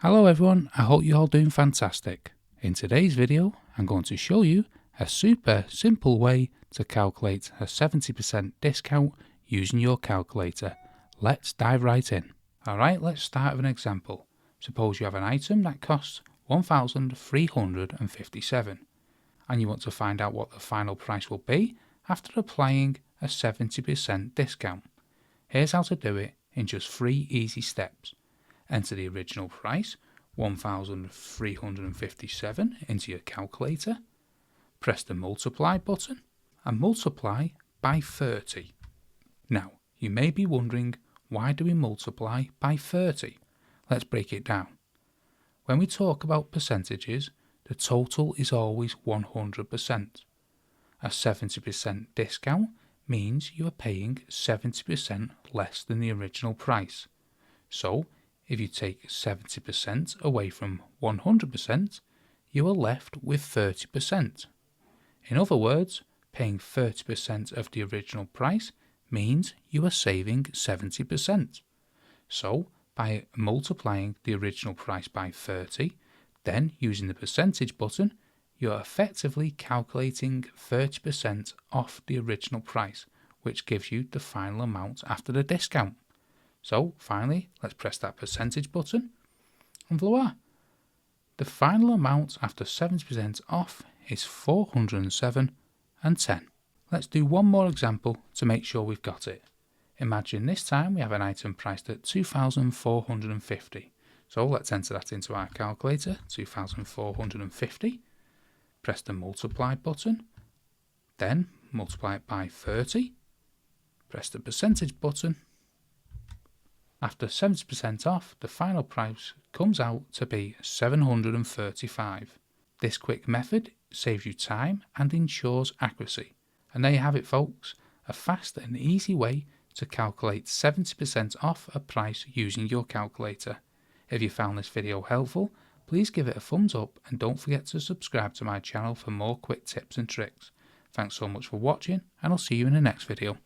Hello everyone, I hope you're all doing fantastic. In today's video, I'm going to show you a super simple way to calculate a 70% discount using your calculator. Let's dive right in. Alright, let's start with an example. Suppose you have an item that costs $1,357 and you want to find out what the final price will be after applying a 70% discount. Here's how to do it in just 3 easy steps. Enter the original price, $1,357, into your calculator. Press the multiply button and multiply by 30. Now, you may be wondering, why do we multiply by 30? Let's break it down. When we talk about percentages, the total is always 100%. A 70% discount means you are paying 70% less than the original price. So, if you take 70% away from 100%, you are left with 30%. In other words, paying 30% of the original price means you are saving 70%. So, by multiplying the original price by 30, then using the percentage button, you are effectively calculating 30% off the original price, which gives you the final amount after the discount. So finally, let's press that percentage button and voila! The final amount after 70% off is $407.10. Let's do one more example to make sure we've got it. Imagine this time we have an item priced at $2,450. So let's enter that into our calculator, $2,450. Press the multiply button, then multiply it by 30. Press the percentage button. After 70% off, the final price comes out to be $735. This quick method saves you time and ensures accuracy. And there you have it, folks, a fast and easy way to calculate 70% off a price using your calculator. If you found this video helpful, please give it a thumbs up and don't forget to subscribe to my channel for more quick tips and tricks. Thanks so much for watching, and I'll see you in the next video.